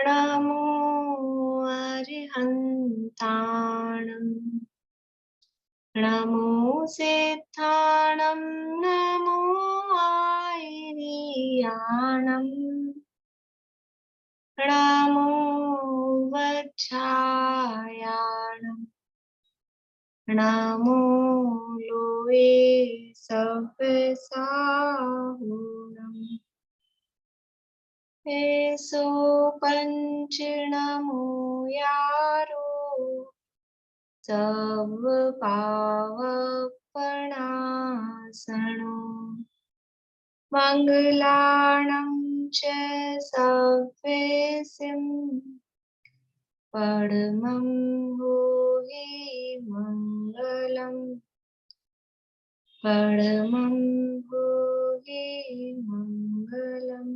नमो अरिहन्ताणम् नमो सिद्धाणं नमो आयर्याणम् नमो वज्रायाणम् नमो लोये सव्यसाहुणम् एसो पंच नमो यारो सब पावपणासनो मंगलाणं च सव्यसिं परमं भूहि मंगलम् परमं भूहि मंगलम्।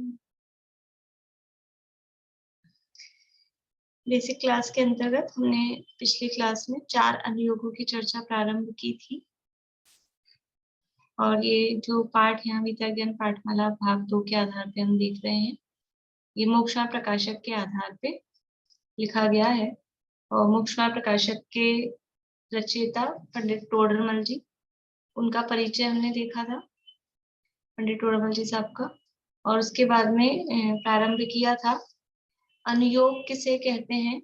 बेसिक क्लास के अंतर्गत हमने पिछली क्लास में 4 अनुयोगों की चर्चा प्रारंभ की थी और ये जो पाठ है विद्या ज्ञान पाठमाला भाग 2 के आधार पे हम देख रहे हैं। ये मोक्षा प्रकाशक के आधार पे लिखा गया है और मोक्षा प्रकाशक के रचयिता पंडित टोडरमल जी, उनका परिचय हमने देखा था पंडित टोडरमल जी साहब का। और उसके बाद में प्रारंभ किया था अनुयोग किसे कहते हैं,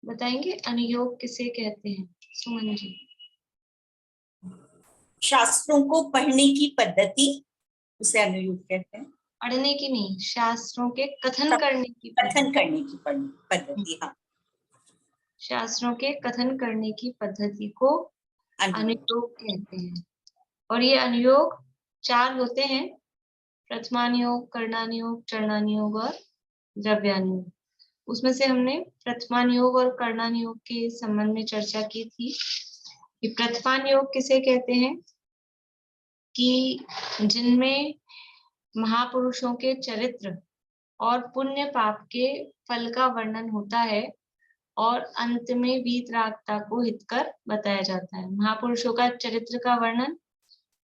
बताएंगे अनुयोग किसे कहते हैं सुमन जी? शास्त्रों को पढ़ने की पद्धति उसे अनुयोग कहते हैं। पढ़ने की नहीं, शास्त्रों के कथन करने की पद्धति। हाँ, शास्त्रों के कथन करने की पद्धति को अनुयोग कहते हैं। और ये अनुयोग 4 होते हैं, प्रथमानुयोग, कर्णानुयोग, चरणानुयोग और द्रव्यानुयोग। उसमें से हमने प्रथमानुयोग और कर्णानुयोग के संबंध में चर्चा की थी कि प्रथमानुयोग किसे कहते हैं कि जिनमें महापुरुषों के चरित्र और पुण्य पाप के फल का वर्णन होता है और अंत में वीतरागता को हितकर बताया जाता है। महापुरुषों का चरित्र का वर्णन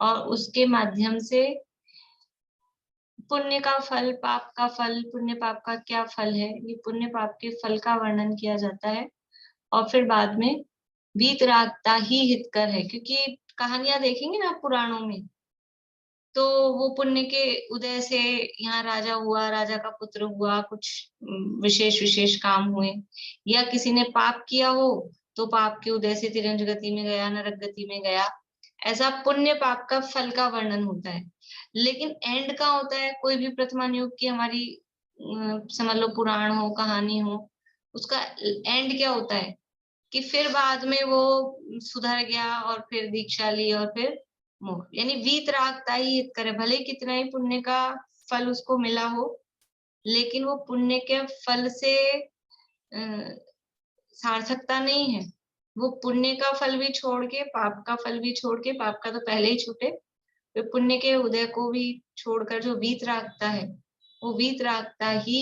और उसके माध्यम से पुण्य का फल, पाप का फल, पुण्य पाप का क्या फल है, ये पुण्य पाप के फल का वर्णन किया जाता है। और फिर बाद में वीतरागता ही हितकर है, क्योंकि कहानियां देखेंगे ना पुराणों में तो वो पुण्य के उदय से यहाँ राजा हुआ, राजा का पुत्र हुआ, कुछ विशेष विशेष काम हुए, या किसी ने पाप किया हो तो पाप के उदय से तिरंज गति में गया, नरक गति में गया, ऐसा पुण्य पाप का फल का वर्णन होता है। लेकिन एंड का होता है, कोई भी प्रथमानुयोग की हमारी समझ लो पुराण हो, कहानी हो, उसका एंड क्या होता है कि फिर बाद में वो सुधर गया और फिर दीक्षा ली और फिर मोह, यानी वीतरागता ही हित करे। भले ही कितना ही पुण्य का फल उसको मिला हो, लेकिन वो पुण्य के फल से सार्थकता नहीं है। वो पुण्य का फल भी छोड़ के, पाप का फल भी छोड़ के, पाप का तो पहले ही छूटे, तो पुण्य के उदय को भी छोड़कर जो वीतरागता है, वो वीतरागता ही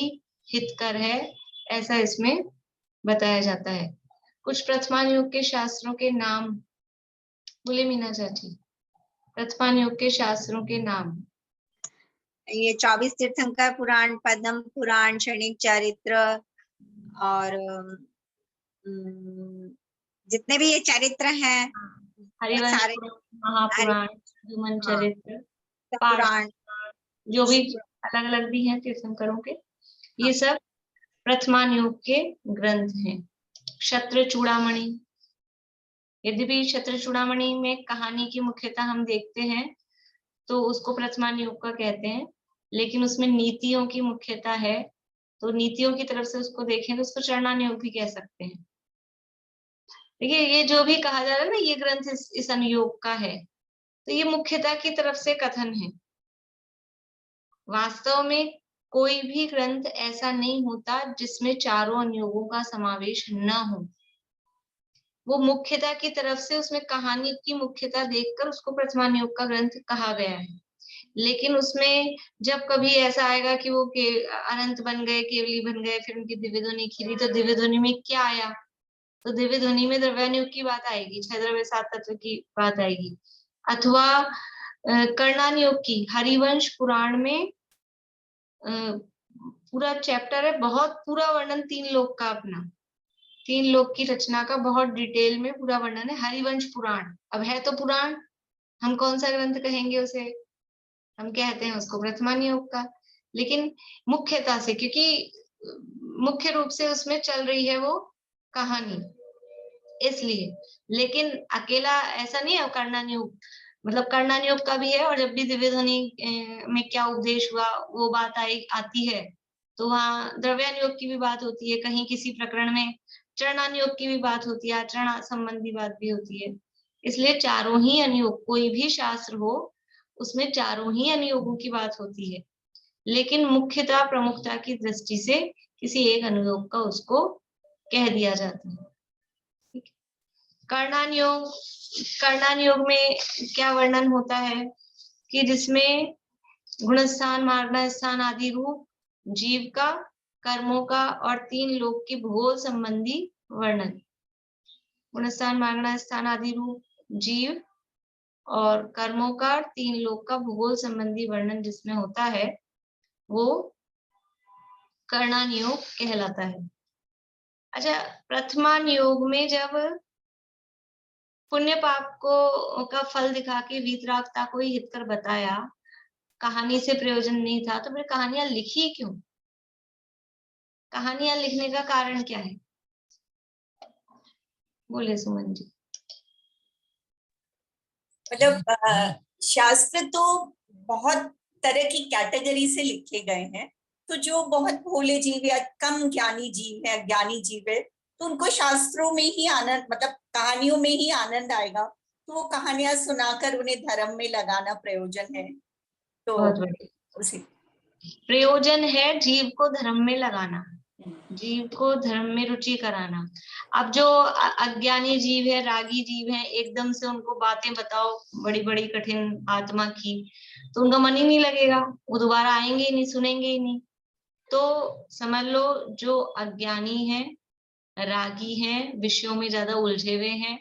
हितकर है, ऐसा इसमें बताया जाता है। कुछ प्रथमानुयोग के शास्त्रों के नाम बोले मीना चाची, प्रथमानुयोग के शास्त्रों के नाम। ये 24 तीर्थंकर पुराण, पद्म पुराण, क्षणिक चरित्र और जितने भी ये चरित्र हैं, हरिवंश सारे महापुराण, जुमन चरित्र, पुराण, जो भी अलग अलग भी हैं तीर्थंकरों के, ये सब प्रथमानुयोग के ग्रंथ हैं। क्षत्र चूड़ामणि, यद्यपि क्षत्र चूड़ामणि में कहानी की मुख्यता हम देखते हैं तो उसको प्रथमानुयोग का कहते हैं, लेकिन उसमें नीतियों की मुख्यता है, तो नीतियों की तरफ से उसको देखें तो उसको चरणानुयोग भी कह सकते हैं। देखिए ये जो भी कहा जा रहा है ना, ये ग्रंथ इस अनुयोग का है, तो ये मुख्यता की तरफ से कथन है। वास्तव में कोई भी ग्रंथ ऐसा नहीं होता जिसमें चारों अनुयोगों का समावेश न हो। वो मुख्यता की तरफ से उसमें कहानी की मुख्यता देखकर उसको प्रथमानुयोग का ग्रंथ कहा गया है। लेकिन उसमें जब कभी ऐसा आएगा कि वो अनंत बन गए, केवली बन गए, फिर उनकी दिव्य ध्वनि खिली, तो दिव्य ध्वनि में क्या आया, तो दिव्य ध्वनि में द्रव्यानुयोग की बात आएगी, 6 द्रव्य 7 तत्व की बात आएगी। अथवा कर्णानुयोग की, हरिवंश पुराण में पूरा चैप्टर है, बहुत पूरा वर्णन 3 लोक का अपना, 3 लोक की रचना का बहुत डिटेल में पूरा वर्णन है। हरिवंश पुराण, अब है तो पुराण, हम कौन सा ग्रंथ कहेंगे उसे, हम कहते हैं उसको वर्तमान योग का, लेकिन मुख्यता से, क्योंकि मुख्य रूप से उसमें चल रही है वो कहानी, इसलिए। लेकिन अकेला ऐसा नहीं है कर्णन योग, मतलब कर्णन योग का भी है, और जब भी दिव्य ध्वनि में क्या उपदेश हुआ वो बात आती है, तो वहाँ द्रव्यान योग की भी बात होती है, कहीं किसी प्रकरण में चरणान योग की भी बात होती है, आचरण संबंधी बात भी होती है। इसलिए चारों ही अनुयोग, कोई भी शास्त्र हो उसमें चारों ही अनुयोगों की बात होती है, लेकिन मुख्यता प्रमुखता की दृष्टि से किसी एक अनुयोग का उसको कह दिया जाता है। कर्णान योग, कर्णान योग में क्या वर्णन होता है कि जिसमें गुणस्थान, मार्गण स्थान आदि रूप, जीव का, कर्मों का और 3 लोक की भूगोल संबंधी वर्णन। गुणस्थान, मार्गण स्थान आदि रूप, जीव और कर्मों का 3 लोक का भूगोल संबंधी वर्णन जिसमें होता है वो कर्णान योग कहलाता है। अच्छा, प्रथमान योग में जब पुण्य पाप को का फल दिखा के वीतरागता को ही हितकर बताया, कहानी से प्रयोजन नहीं था, तो फिर कहानियां लिखी क्यों? कहानियां लिखने का कारण क्या है? बोले सुमन जी। मतलब शास्त्र तो बहुत तरह की कैटेगरी से लिखे गए हैं, तो जो बहुत भोले जीव या कम ज्ञानी जीव है, ज्ञानी जीव है, तो उनको शास्त्रों में ही आनंद, मतलब कहानियों में ही आनंद आएगा, तो वो कहानियां सुनाकर उन्हें धर्म में लगाना प्रयोजन है। तो बहुत बढ़िया, उसी प्रयोजन है जीव को धर्म में लगाना, जीव को धर्म में रुचि कराना। अब जो अज्ञानी जीव है, रागी जीव है, एकदम से उनको बातें बताओ बड़ी बड़ी कठिन आत्मा की, तो उनका मन ही नहीं लगेगा, वो दोबारा आएंगे ही नहीं, सुनेंगे ही नहीं। तो समझ लो जो अज्ञानी है, रागी हैं, विषयों में ज्यादा उलझे हुए हैं,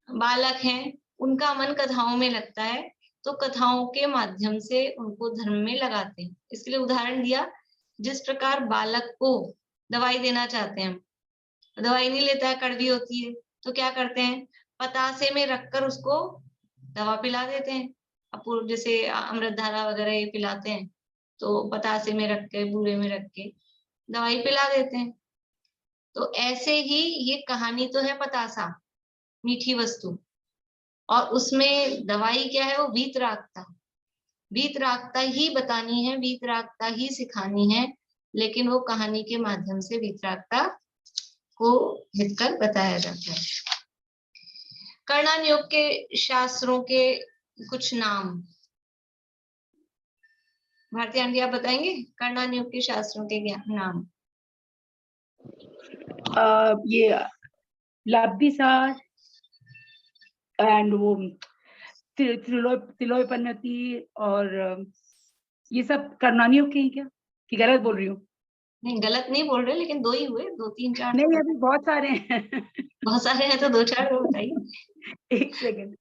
बालक हैं, उनका मन कथाओं में लगता है, तो कथाओं के माध्यम से उनको धर्म में लगाते हैं। इसके लिए उदाहरण दिया, जिस प्रकार बालक को दवाई देना चाहते हैं, दवाई नहीं लेता है, कड़वी होती है, तो क्या करते हैं, पतासे में रखकर उसको दवा पिला देते हैं। अब जैसे अमृत धारा वगैरह ये पिलाते हैं, तो पतासे में रख के, बूरे में रख के दवाई पिला देते हैं। तो ऐसे ही ये कहानी तो है पतासा, मीठी वस्तु, और उसमें दवाई क्या है, वो वीतरागता, वीतरागता ही बतानी है, वीतरागता ही सिखानी है, लेकिन वो कहानी के माध्यम से वीतरागता को हितकर बताया जाता है। कर्णान योग के शास्त्रों के कुछ नाम, भारती आंटी आप बताएंगे कर्णान योग के शास्त्रों के नाम? ये लाब्धिसार एंड वो तिलोपन्नति और ये सब कर्णान योग के हैं क्या, कि गलत बोल रही हूँ? नहीं, गलत नहीं बोल रहे, लेकिन 2 ही हुए, 2 3 4 नहीं, अभी बहुत सारे हैं। बहुत सारे हैं, तो 2 4 बताइए। एक सेकंड,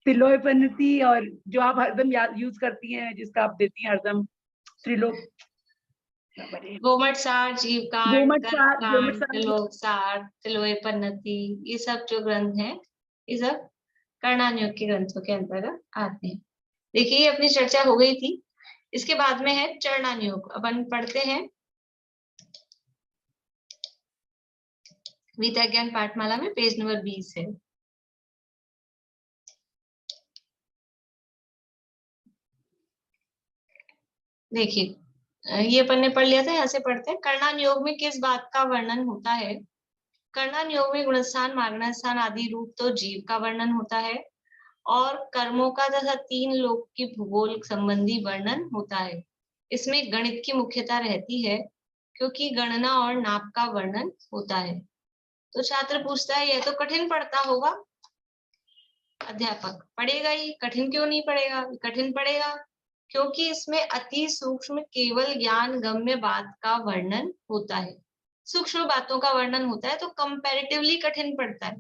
तिलोपन्नति और जो आप हरदम यूज करती हैं, जिसका आप देती हैं हरदम, त्रिलोक, गोमट सार, जीवकांड, गोमट सार, कर्मकांड, त्रिलोक सार, तिलोपन्नति, ये सब जो ग्रंथ हैं, ये सब कर्णान योग के ग्रंथों के अंतर्गत आते हैं। देखिए अपनी चर्चा हो गई थी, इसके बाद में है चरणान योग। अपन पढ़ते हैं विद्या ज्ञान पाठमाला में, पेज नंबर 20 है। देखिए ये अपन ने पढ़ लिया था, यहाँ से पढ़ते हैं। कर्णान योग में किस बात का वर्णन होता है? कर्णान योग में गुणस्थान, मार्गण स्थान आदि रूप तो जीव का वर्णन होता है, और कर्मों का तथा 3 लोक की भूगोल संबंधी वर्णन होता है। इसमें गणित की मुख्यता रहती है, क्योंकि गणना और नाप का वर्णन होता है। तो छात्र पूछता है, यह तो कठिन पड़ता होगा? अध्यापक, पढ़ेगा ही, कठिन क्यों नहीं पड़ेगा? कठिन पड़ेगा क्योंकि इसमें अति सूक्ष्म केवल ज्ञान गम्य बात का वर्णन होता है, सूक्ष्म बातों का वर्णन होता है, तो कंपैरेटिवली कठिन पड़ता है।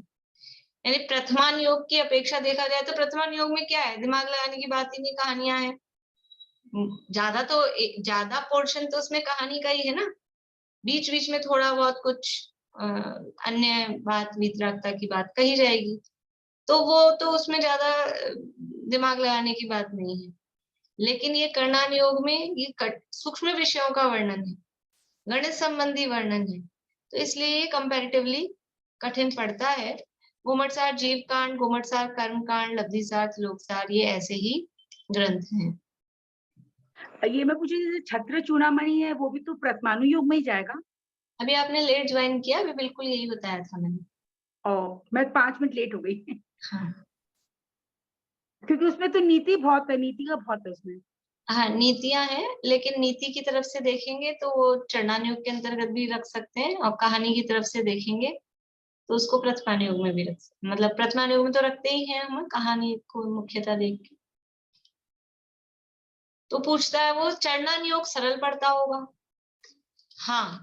यानी प्रथमान योग की अपेक्षा देखा जाए तो प्रथमान योग में क्या है, दिमाग लगाने की बात ही नहीं, कहानियां हैं, ज्यादा पोर्शन तो उसमें कहानी का ही है ना, बीच बीच में थोड़ा बहुत कुछ अन्य बात, वीतरागता की बात कही जाएगी, तो वो तो उसमें ज्यादा दिमाग लगाने की बात नहीं है। लेकिन ये कर्णान योग में ये सूक्ष्म विषयों का वर्णन है, गणित संबंधी वर्णन है, तो इसलिए ये कंपैरेटिवली कठिन पड़ता है। घुमटसार जीव कांड, घुमटसार कर्म कांड, लब्धिसार, श्लोकसार, ये ऐसे ही ग्रंथ हैं। ये मैं पूछी, जैसे छत्र चूड़ामणि है वो भी तो प्रथमानुयोग में ही जाएगा? अभी आपने लेट ज्वाइन किया, अभी बिल्कुल यही बताया था मैंने। मैं 5 मिनट लेट हो गई। हाँ क्योंकि उसमें तो नीति बहुत है, नीति का बहुत है उसमें। हाँ, नीतियां हैं, लेकिन नीति की तरफ से देखेंगे तो वो चरणानुयोग के अंतर्गत भी रख सकते हैं, और कहानी की तरफ से देखेंगे तो उसको प्रथमानुयोग में भी रख सकते हैं। मतलब प्रथमानुयोग में तो रखते ही हैं हम कहानी को मुख्यतः देख के। तो पूछता है वो, चरणानुयोग सरल पड़ता होगा? हाँ,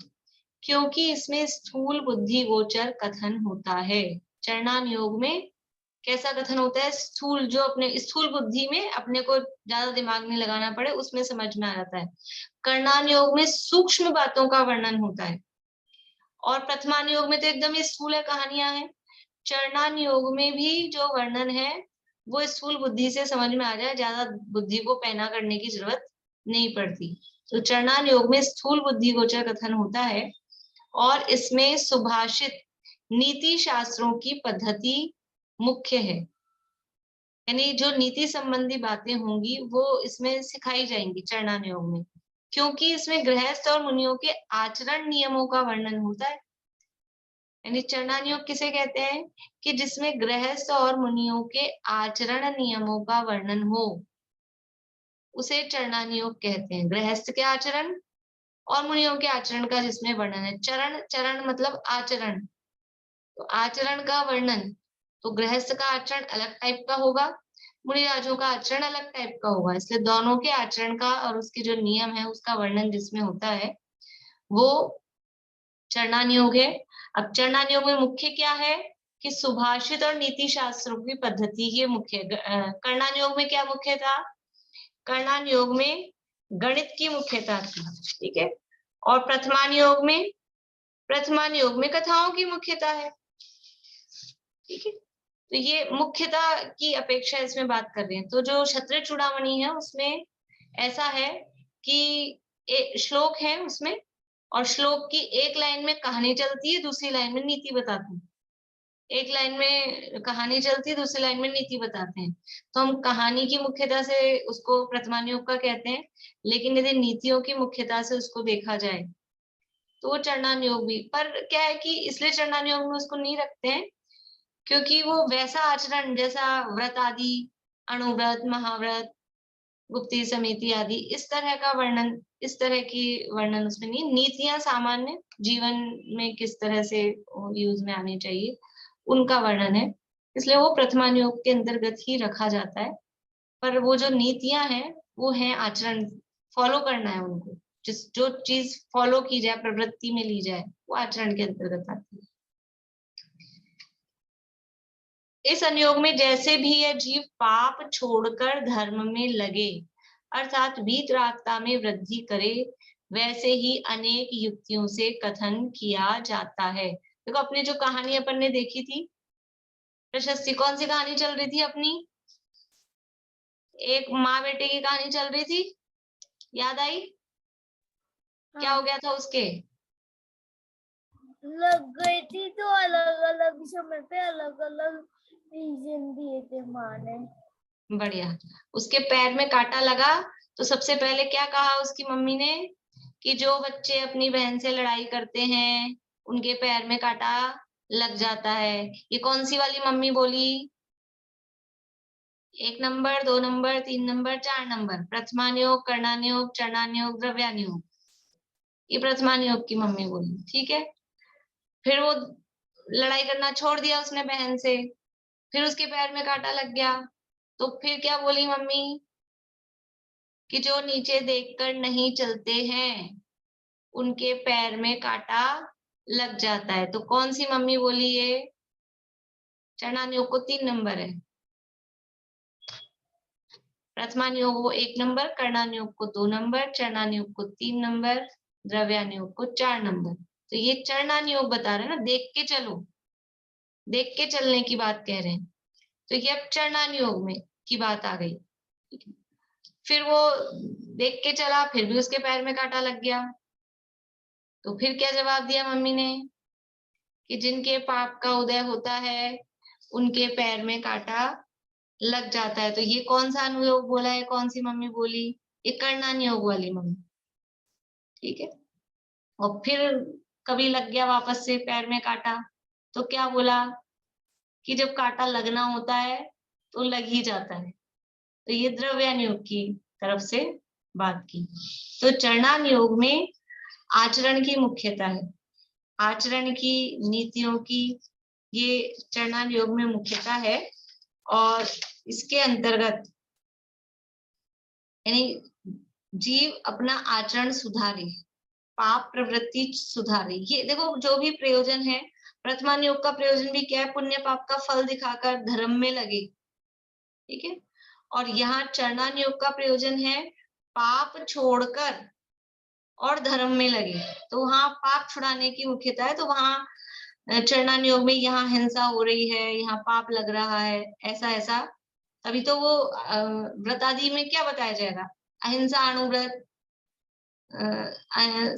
क्योंकि इसमें स्थूल बुद्धि गोचर कथन होता है। चरणानुयोग में कैसा कथन होता है? स्थूल, जो अपने स्थूल बुद्धि में अपने को ज्यादा दिमाग नहीं लगाना पड़े, उसमें समझ में आ जाता है। कर्णान योग में सूक्ष्म बातों का वर्णन होता है, और प्रथमान योग में तो एकदम ही स्थूल है, कहानियां हैं। चरणान योग में भी जो वर्णन है वो स्थूल बुद्धि से समझ में आ जाए, ज्यादा बुद्धि को पैना करने की जरूरत नहीं पड़ती। तो चरणान योग में स्थूल बुद्धि गोचर कथन होता है, और इसमें सुभाषित नीति शास्त्रों की पद्धति मुख्य है। यानी जो नीति संबंधी बातें होंगी वो इसमें सिखाई जाएंगी चरणान योग में, क्योंकि इसमें गृहस्थ और मुनियों के आचरण नियमों का वर्णन होता है। यानी चरणान योग किसे कहते हैं? कि जिसमें गृहस्थ और मुनियों के आचरण नियमों का वर्णन हो, उसे चरणान योग कहते हैं। गृहस्थ के आचरण और मुनियों के आचरण का जिसमें वर्णन है। चरण, चरण मतलब आचरण, तो आचरण का वर्णन, तो गृहस्थ का आचरण अलग टाइप का होगा, मुनिराजों का आचरण अलग टाइप का होगा, इसलिए दोनों के आचरण का और उसके जो नियम है उसका वर्णन जिसमें होता है वो चरणान योग है। अब चरणान योग में मुख्य क्या है? कि सुभाषित और नीति शास्त्रों की पद्धति ये मुख्य। कर्णान योग में क्या मुख्य था? कर्णान योग में गणित की मुख्यता थी, ठीक है। और प्रथमान योग में कथाओं की मुख्यता है, ठीक है। तो ये मुख्यता की अपेक्षा इसमें बात कर रहे हैं। तो जो क्षत्रिय चूड़ामणि है उसमें ऐसा है कि श्लोक है उसमें, और श्लोक की एक लाइन में कहानी चलती है, दूसरी लाइन में नीति बताते हैं। एक लाइन में कहानी चलती है, दूसरी लाइन में नीति बताते हैं। तो हम कहानी की मुख्यता से उसको प्रथमान योग का कहते हैं, लेकिन यदि नीतियों की मुख्यता से उसको देखा जाए तो वो चरणान योग भी। पर क्या है कि इसलिए चरणान योग में उसको नहीं रखते हैं क्योंकि वो वैसा आचरण जैसा व्रत आदि, अणुव्रत, महाव्रत, गुप्ती समिति आदि, इस तरह का वर्णन, इस तरह की वर्णन उसमें नहीं। नीतियां सामान्य जीवन में किस तरह से यूज में आनी चाहिए उनका वर्णन है, इसलिए वो प्रथमान योग के अंतर्गत ही रखा जाता है। पर वो जो नीतियां हैं वो हैं आचरण, फॉलो करना है उनको, जो चीज फॉलो की जाए, प्रवृत्ति में ली जाए, वो आचरण के अंतर्गत आती है। इस संयोग में जैसे भी यह जीव पाप छोड़कर धर्म में लगे, अर्थात वीतरागता में वृद्धि करे, वैसे ही अनेक युक्तियों से कथन किया जाता है। देखो अपनी जो कहानी अपन ने देखी थी प्रशस्ति, कौन सी कहानी चल रही थी अपनी? एक माँ बेटे की कहानी चल रही थी, याद आई? क्या हो गया था उसके? लग गई थी तो अलग अलग समय पे अलग अलग रीजन दिए थे माँ ने। बढ़िया। उसके पैर में कांटा लगा तो सबसे पहले क्या कहा उसकी मम्मी ने? कि जो बच्चे अपनी बहन से लड़ाई करते हैं उनके पैर में कांटा लग जाता है। ये कौन सी वाली मम्मी बोली? 1 नंबर, 2 नंबर, 3 नंबर, 4 नंबर। प्रथमान योग, कर्णान योग, चरणान योग, द्रव्यान योग, ये प्रथमान योग की मम्मी बोली, ठीक है। फिर वो लड़ाई करना छोड़ दिया उसने बहन से, फिर उसके पैर में कांटा लग गया, तो फिर क्या बोली मम्मी? कि जो नीचे देखकर नहीं चलते हैं उनके पैर में कांटा लग जाता है। तो कौन सी मम्मी बोली ये? चरणान योग को 3 नंबर है। प्रथमानुयोग को 1 नंबर, कर्णानुयोग को 2 नंबर, चरणानुयोग को 3 नंबर, द्रव्यानुयोग को 4 नंबर। तो ये चरणानुयोग बता रहे हैं ना, देख के चलो, देख के चलने की बात कह रहे हैं। तो ये अब चरणानुयोग में की बात आ गई। फिर वो देख के चला, फिर भी उसके पैर में कांटा लग गया। तो फिर क्या जवाब दिया मम्मी ने कि जिनके पाप का उदय होता है उनके पैर में कांटा लग जाता है। तो ये कौन सा अनुयोग बोला है, कौन सी मम्मी बोली? ये कर्णानुयोग वाली मम्मी, ठीक है। और फिर कभी लग गया वापस से पैर में कांटा, तो क्या बोला कि जब कांटा लगना होता है तो लग ही जाता है। तो ये द्रव्यानुयोग की तरफ से बात की। तो चरणानुयोग में आचरण की मुख्यता है, आचरण की, नीतियों की, ये चरणानुयोग में मुख्यता है। और इसके अंतर्गत यानी जीव अपना आचरण सुधारे, पाप प्रवृत्ति सुधारे। ये देखो जो भी प्रयोजन है, प्रथमानुयोग का प्रयोजन भी क्या है? पुण्य पाप का फल दिखाकर धर्म में लगे, ठीक है। और यहाँ चरणानुयोग का प्रयोजन है पाप छोड़कर और धर्म में लगे। तो वहां पाप छुड़ाने की मुख्यता है, तो वहां चरणानुयोग में यहाँ हिंसा हो रही है, यहाँ पाप लग रहा है, ऐसा ऐसा। तभी तो वो व्रत आदि में क्या बताया जाएगा? अहिंसा अणुव्रत,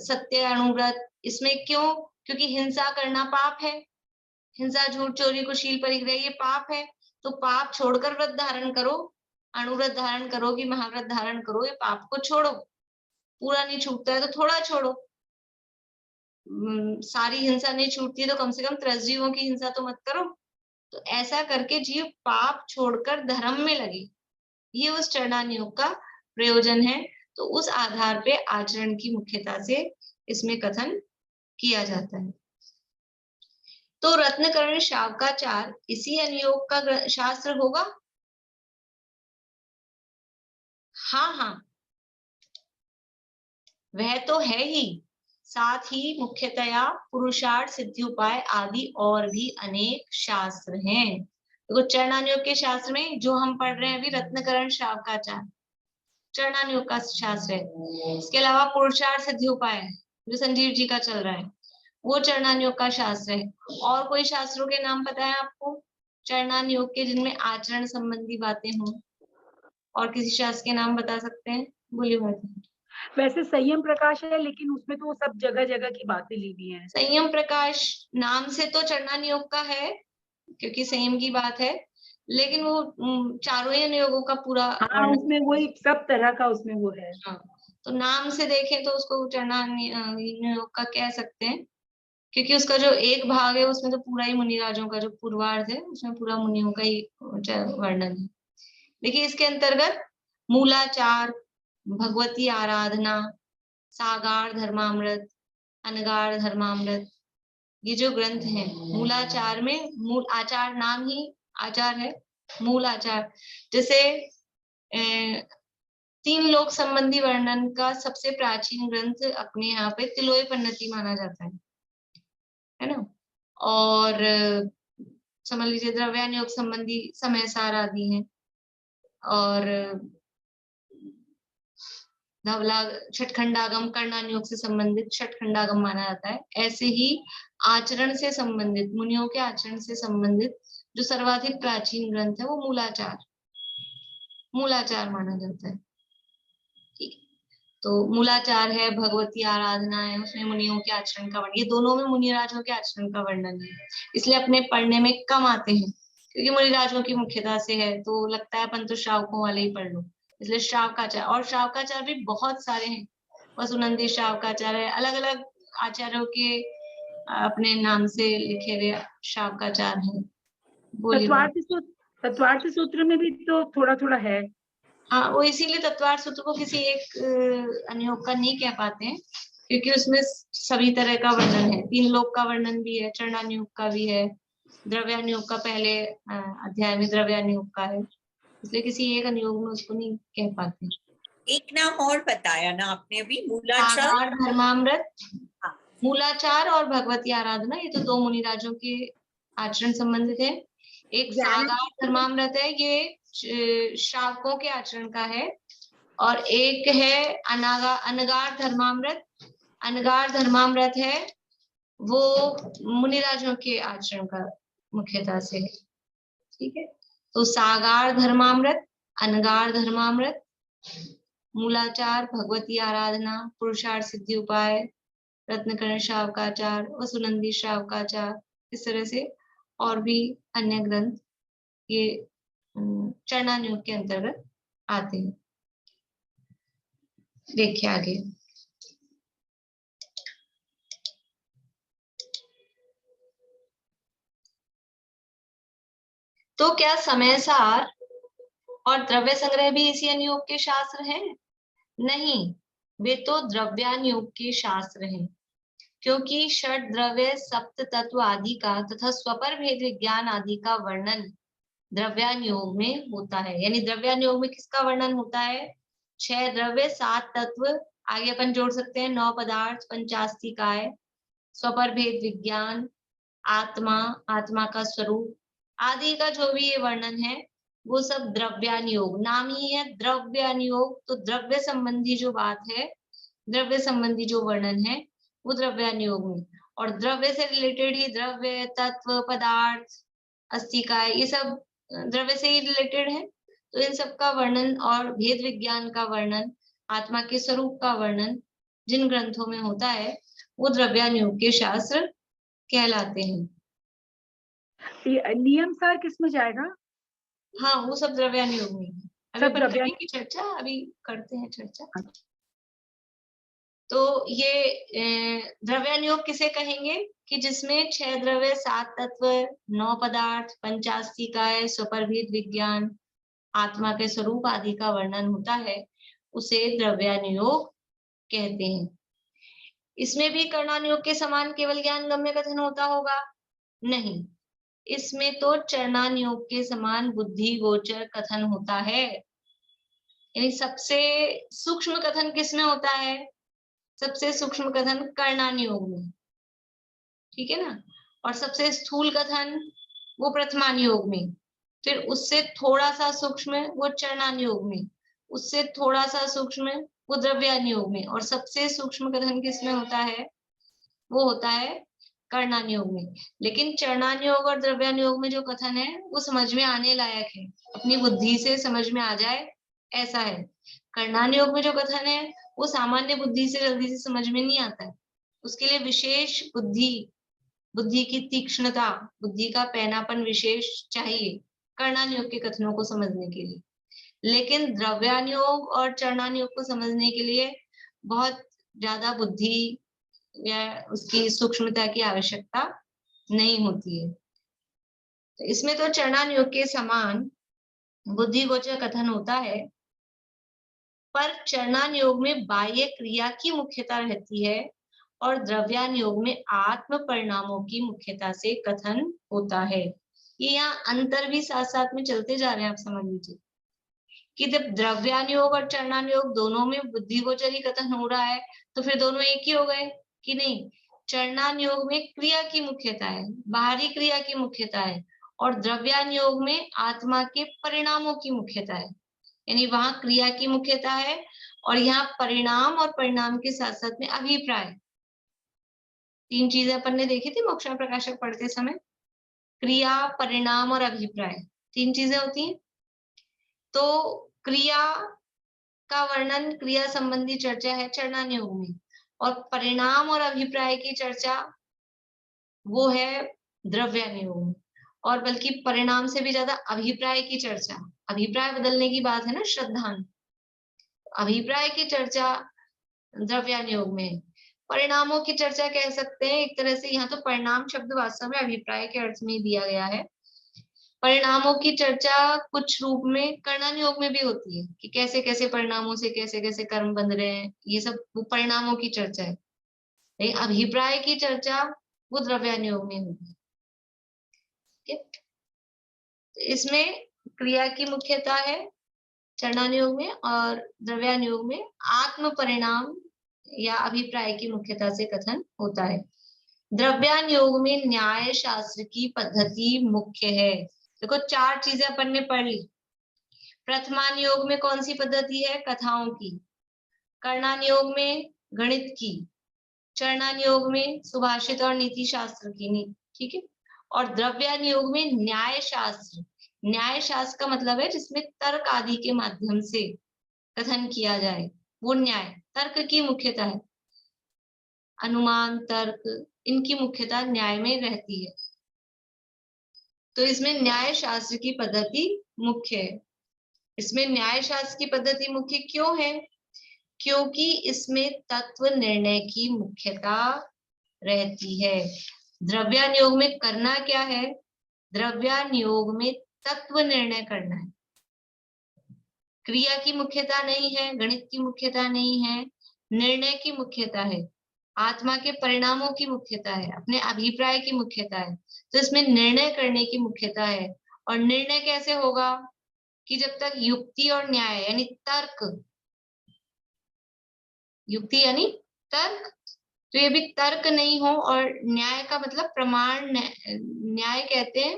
सत्य अणुव्रत। इसमें क्यों? क्योंकि हिंसा करना पाप है, हिंसा, झूठ, चोरी, कुशील, परिग्रह, ये पाप है। तो पाप छोड़कर व्रत धारण करो, अणुव्रत धारण करो कि महाव्रत धारण करो, ये पाप को छोड़ो। पूरा नहीं छूटता है तो थोड़ा छोड़ो, सारी हिंसा नहीं छूटती है तो कम से कम 3 जीवों की हिंसा तो मत करो। तो ऐसा करके जीव पाप छोड़कर धर्म में लगे, ये उस चरणानुयोग का प्रयोजन है। तो उस आधार पे आचरण की मुख्यता से इसमें कथन किया जाता है। तो रत्नकर्ण शावकाचार इसी अनुयोग का शास्त्र होगा? हाँ हाँ, वह तो है ही। साथ ही मुख्यतया पुरुषार्थ, सिद्धि उपाय आदि और भी अनेक शास्त्र हैं। तो चरणानुयोग के शास्त्र में जो हम पढ़ रहे हैं अभी, रत्नकर्ण शावकाचार चरणानुयोग का शास्त्र है। इसके अलावा पुरुषार्थ, सिद्धि उपाय जो संजीव जी का चल रहा है, वो चरणानुयोग का शास्त्र है। और कोई शास्त्रों के नाम पता है आपको चरणानुयोग के, जिनमें आचरण संबंधी बातें हों? और किसी शास्त्र के नाम बता सकते हैं? बोलिए भाई। वैसे संयम प्रकाश है, लेकिन उसमें तो सब जगह जगह की बातें ली हुई हैं। संयम प्रकाश नाम से तो चरणानुयोग का है, क्योंकि संयम की बात है, लेकिन वो चारों ही अनुयोगों का पूरा हाँ, उसमें वही सब तरह का उसमें वो है। हाँ, तो नाम से देखें तो उसको चरणानुयोग का कह सकते हैं, क्योंकि उसका जो एक भाग है उसमें तो पूरा ही मुनिराजों का जो पूर्वार्ध है उसमें पूरा मुनियों का ही वर्णन है। देखिए इसके अंतर्गत मूलाचार, भगवती आराधना, सागार धर्मामृत, अनगार धर्मामृत, ये जो ग्रंथ हैं, मूलाचार में, मूल आचार नाम ही आचार है, मूल आचार। जैसे 3 लोक संबंधी वर्णन का सबसे प्राचीन ग्रंथ अपने यहाँ पे तिलोय पन्नति माना जाता है ना। और समझ लीजिए द्रव्यानुयोग संबंधी समय सार आदि हैं, और धवला छठखंडागम कर्णानुयोग से संबंधित छठखंडागम माना जाता है। ऐसे ही आचरण से संबंधित, मुनियों के आचरण से संबंधित जो सर्वाधिक प्राचीन ग्रंथ है वो मूलाचार माना जाता है। ठीक है, तो मूलाचार है, भगवती आराधना है, उसमें मुनियों के आचरण का वर्णन, ये दोनों में मुनिराजों के आचरण का वर्णन है। इसलिए अपने पढ़ने में कम आते हैं, क्योंकि मुनिराजों की मुख्यता से है, तो लगता है अपन तो श्रावकों वाले ही पढ़ लो, इसलिए श्रावकाचार। और श्रावकाचार भी बहुत सारे हैं, वसुनंदी श्रावकाचार है, अलग अलग आचार्यों के अपने नाम से लिखे हुए श्रावकाचार है। तत्वार्थ सूत्र में भी तो थोड़ा थोड़ा है। हाँ, वो इसीलिए तत्वार्थ सूत्र को किसी एक अनुयोग का नहीं कह पाते हैं, क्योंकि उसमें सभी तरह का वर्णन है। 3 लोक का वर्णन भी है, चरणानुयोग का भी है, द्रव्यानुयोग का पहले अध्याय में द्रव्यानुयोग का है, इसलिए किसी एक अनुयोग में उसको नहीं कह पाते। एक नाम और बताया ना आपने अभी, मूलाचार, सागार धर्मामृत, मूलाचार और भगवती आराधना, ये तो 2 मुनिराजों के आचरण संबंधित है। एक सागार धर्मामृत है, ये श्रावकों के आचरण का है, और एक है अनगार धर्मामृत। अनगार धर्मामृत है वो मुनिराजों के आचरण का मुख्यता से है। ठीक है, तो सागार धर्मामृत, अनगार धर्मामृत, मूलाचार, भगवती आराधना, पुरुषार्थ सिद्धि उपाय, रत्नकर्ण श्रावकाचार, वसुनंदी श्रावकाचार, इस तरह से और भी अन्य ग्रंथ ये चरणानुयोग के अंतर्गत आते हैं। देखिए आगे, तो क्या समय सार और द्रव्य संग्रह भी इसी अनुयोग के शास्त्र हैं? नहीं, वे तो द्रव्यानुयोग के शास्त्र हैं, क्योंकि षड द्रव्य, सप्त तत्व आदि का तथा स्वपर भेद विज्ञान आदि का वर्णन द्रव्यानुयोग में होता है। यानी द्रव्यानुयोग में किसका वर्णन होता है? 6 द्रव्य, 7 तत्व, आगे अपन जोड़ सकते हैं 9 पदार्थ, 85 काय, स्वपर भेद विज्ञान, आत्मा, आत्मा का स्वरूप आदि का जो भी ये वर्णन है वो सब द्रव्यानुयोग। नाम ही है द्रव्यानुयोग, तो द्रव्य संबंधी जो बात है, द्रव्य संबंधी जो वर्णन है वो द्रव्यानुयोग में, और द्रव्य से रिलेटेड ही द्रव्य, तत्व, पदार्थ, अस्थिकाय, ये सब द्रव्य से ही रिलेटेड है। तो इन सब का वर्णन और भेद विज्ञान का वर्णन, आत्मा के स्वरूप का वर्णन जिन ग्रंथों में होता है वो द्रव्यानुयोग के शास्त्र कहलाते हैं। नियम सार किस में जाएगा? हाँ, वो सब द्रव्यानुयोग में है। अभी सब अपन द्रव्यानुयोग करेंगे चर्चा, अभी करते हैं चर्चा। तो ये द्रव्यानुयोग किसे कहेंगे कि जिसमें 6 द्रव्य, 7 तत्व, 9 पदार्थ, 85 काय, स्वपरभेद विज्ञान, आत्मा के स्वरूप आदि का वर्णन होता है, उसे द्रव्यानुयोग कहते हैं। इसमें भी कर्णानुयोग के समान केवल ज्ञान गम्य कथन होता होगा? नहीं, इसमें तो चरणानुयोग के समान बुद्धि गोचर कथन होता है। यानी सबसे सूक्ष्म कथन किसमें होता है? सबसे सूक्ष्म कथन कर्णानुयोग में, ठीक है ना। और सबसे स्थूल कथन वो प्रथमानुयोग में, फिर उससे थोड़ा सा सूक्ष्म वो चरणानुयोग में, उससे थोड़ा सा सूक्ष्म वो द्रव्यानुयोग में, और सबसे सूक्ष्म कथन किसमें होता है? वो होता है कर्णानुयोग में। लेकिन चरणानुयोग और द्रव्यानुयोग में जो कथन है वो समझ में आने लायक है, अपनी बुद्धि से समझ में आ जाए ऐसा है। कर्णानुयोग में जो कथन है वो सामान्य बुद्धि से जल्दी से समझ में नहीं आता है, उसके लिए विशेष बुद्धि की तीक्ष्णता, बुद्धि का पैनापन विशेष चाहिए कर्णानुयोग के कथनों को समझने के लिए। लेकिन द्रव्यानुयोग और चरणानुयोग को समझने के लिए बहुत ज्यादा बुद्धि या उसकी सूक्ष्मता की आवश्यकता नहीं होती है। तो इसमें तो चरणानुयोग के समान बुद्धि गोचर कथन होता है, पर चरणानुयोग में बाह्य क्रिया की मुख्यता रहती है और द्रव्यानुयोग में आत्म परिणामों की मुख्यता से कथन होता है। ये यहाँ अंतर भी साथ साथ में चलते जा रहे हैं, आप समझ लीजिए कि जब द्रव्यानुयोग और चरणानुयोग दोनों में बुद्धि गोचर ही कथन हो रहा है तो फिर दोनों एक ही हो गए कि नहीं। चरणानुयोग में क्रिया की मुख्यता है, बाहरी क्रिया की मुख्यता है, और द्रव्यानुयोग में आत्मा के परिणामों की मुख्यता है। यानी वहां क्रिया की मुख्यता है और यहाँ परिणाम, और परिणाम के साथ साथ में अभिप्राय। 3 चीजें अपन ने देखी थी मोक्ष प्रकाशक पढ़ते समय, क्रिया, परिणाम और अभिप्राय, 3 चीजें होती हैं। तो क्रिया का वर्णन, क्रिया संबंधी चर्चा है चरणानुयोग में, और परिणाम और अभिप्राय की चर्चा वो है द्रव्यानुयोग में। और बल्कि परिणाम से भी ज्यादा अभिप्राय की चर्चा, अभिप्राय बदलने की बात है ना, श्रद्धान, अभिप्राय की चर्चा द्रव्यानुयोग में। परिणामों की चर्चा कह सकते हैं एक तरह से, यहाँ तो परिणाम शब्द वास्तव में अभिप्राय के अर्थ में दिया गया है। परिणामों की चर्चा कुछ रूप में कर्णानुयोग में भी होती है कि कैसे कैसे परिणामों से कैसे कैसे कर्म बन रहे हैं, ये सब वो परिणामों की चर्चा है। लेकिन अभिप्राय की चर्चा वो द्रव्यानुयोग में होगी। इसमें क्रिया की मुख्यता है चरणानुयोग में, और द्रव्यानुयोग में आत्म परिणाम या अभिप्राय की मुख्यता से कथन होता है। द्रव्यानुयोग में न्याय शास्त्र की पद्धति मुख्य है। देखो 4 चीजें अपन ने पढ़ ली। प्रथमान योग में कौन सी पद्धति है? कथाओं की। कर्णान योग में गणित की। चरणान योग में सुभाषित और नीति शास्त्र की। ठीक है। और द्रव्यान योग में न्याय शास्त्र। न्याय शास्त्र का मतलब है जिसमें तर्क आदि के माध्यम से कथन किया जाए, वो न्याय। तर्क की मुख्यता है, अनुमान, तर्क, इनकी मुख्यता न्याय में रहती है। तो इसमें न्याय शास्त्र की पद्धति मुख्य है। इसमें न्याय शास्त्र की पद्धति मुख्य क्यों है? क्योंकि इसमें तत्व निर्णय की मुख्यता रहती है। द्रव्यान योग में करना क्या है? द्रव्यान योग में तत्व निर्णय करना है। क्रिया की मुख्यता नहीं है, गणित की मुख्यता नहीं है, निर्णय की मुख्यता है, आत्मा के परिणामों की मुख्यता है, अपने अभिप्राय की मुख्यता है। तो इसमें निर्णय करने की मुख्यता है। और निर्णय कैसे होगा? कि जब तक युक्ति और न्याय यानी तर्क, युक्ति यानी तर्क, तो ये भी तर्क नहीं हो, और न्याय का मतलब प्रमाण, न्याय कहते हैं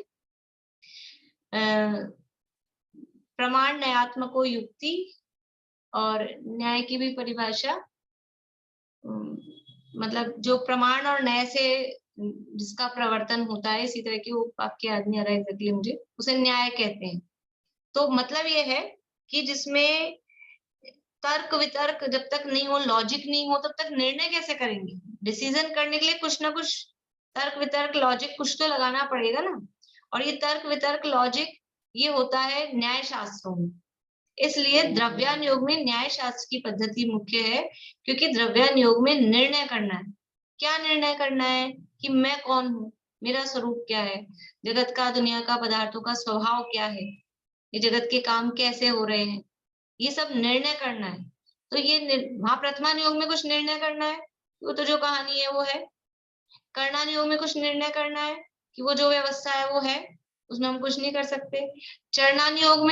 प्रमाण न्यायात्मको युक्ति, और न्याय की भी परिभाषा मतलब जो प्रमाण और न्याय से जिसका प्रवर्तन होता है, इसी तरह की वो वाक्य याद नहीं आ रहा एग्जैक्टली मुझे, उसे न्याय कहते हैं। तो मतलब ये है कि जिसमें तर्क वितर्क जब तक नहीं हो, लॉजिक नहीं हो, तब तक निर्णय कैसे करेंगे? डिसीजन करने के लिए कुछ ना कुछ तर्क वितर्क लॉजिक कुछ तो लगाना पड़ेगा ना। और ये तर्क वितर्क लॉजिक ये होता है न्याय शास्त्रों में। इसलिए द्रव्यान योग में न्याय शास्त्र की पद्धति मुख्य है, क्योंकि द्रव्यान योग में निर्णय करना है। क्या निर्णय करना है? कि मैं कौन हूँ, मेरा स्वरूप क्या है, जगत का, दुनिया का, पदार्थों का स्वभाव क्या है, ये जगत के काम कैसे हो रहे हैं, ये सब निर्णय करना है। तो ये वहां प्रथमान योग में कुछ निर्णय करना है, वो तो जो कहानी है वो है। कर्णान योग में कुछ निर्णय करना है कि वो जो व्यवस्था है वो है, उसमें हम कुछ नहीं कर सकते। चरणान योग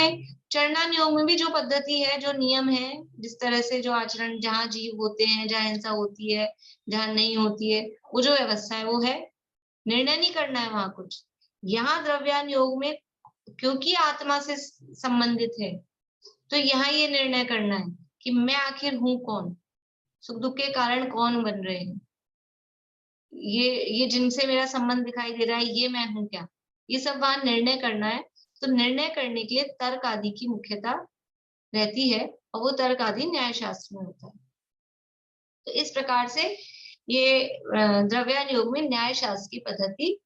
में भी जो पद्धति है, जो नियम है, जिस तरह से जो आचरण, जहाँ जीव होते हैं, जहाँ हिंसा होती है, जहाँ नहीं होती है, वो जो व्यवस्था है वो है। निर्णय नहीं करना है वहां कुछ। यहाँ द्रव्यान योग में क्योंकि आत्मा से संबंधित है, तो यहाँ ये निर्णय करना है कि मैं आखिर हूं कौन, सुख दुख के कारण कौन बन रहे हैं, ये जिनसे मेरा संबंध दिखाई दे रहा है, ये मैं हूं क्या, ये सब वहां निर्णय करना है। तो निर्णय करने के लिए तर्क आदि की मुख्यता रहती है, और वो तर्क आदि न्याय शास्त्र में होता है। तो इस प्रकार से ये द्रव्यान योग में न्याय शास्त्र की पद्धति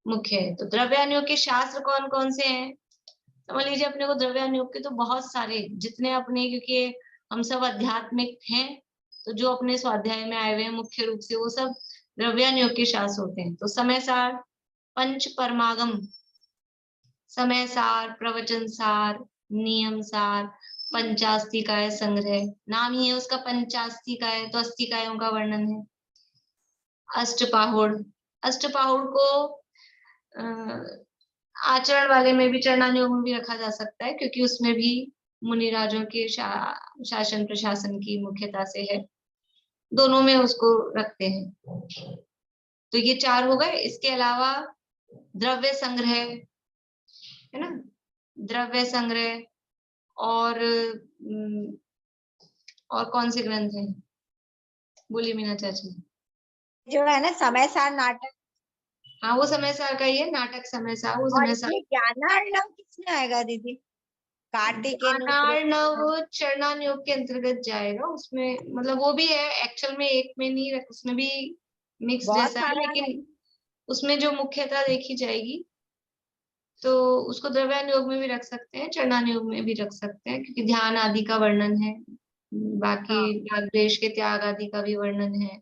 मुख्य है। तो द्रव्यान योग के शास्त्र कौन कौन से हैं? समझ लीजिए अपने को द्रव्यान योग के तो बहुत सारे, जितने अपने, क्योंकि हम सब आध्यात्मिक हैं, तो जो अपने स्वाध्याय में आए हुए हैं मुख्य रूप से वो सब द्रव्यान योग के शास्त्र होते हैं। तो समय सार, पंच परमागम, समय सार, प्रवचन सार, नियम सार, पंचास्तिकाय संग्रह, नाम ही है उसका पंचास्तिकाय, तो अस्तिकायों का वर्णन है। अष्टपाहुड़, अष्टपाहुड़ को आचरण वाले में भी, चरणान योग में भी रखा जा सकता है, क्योंकि उसमें भी मुनिराजों के शासन प्रशासन की मुख्यता से है, दोनों में उसको रखते हैं। तो ये 4 हो गए। इसके अलावा द्रव्य संग्रह है ना, द्रव्य संग्रह, और कौन से ग्रंथ हैं? बोलिए मीना चाची। जो है ना समय सार नाटक, हाँ वो समय सार का ही है, नाटक समय सार, वो समय और सार। ये ज्ञानार्णव किसमें आएगा दीदी? कार्तिकेय वो चरणान योग के अंतर्गत जाएगा। उसमें मतलब वो भी है एक्चुअल में, एक में नहीं रख, उसमें भी मिक्स बहुत जैसा है, सारा है। लेकिन उसमें जो मुख्यता देखी जाएगी, तो उसको द्रव्यान योग में भी रख सकते हैं, चरणान योग में भी रख सकते हैं, क्योंकि ध्यान आदि का वर्णन है, बाकी हाँ। द्वेष के त्याग आदि का भी वर्णन है,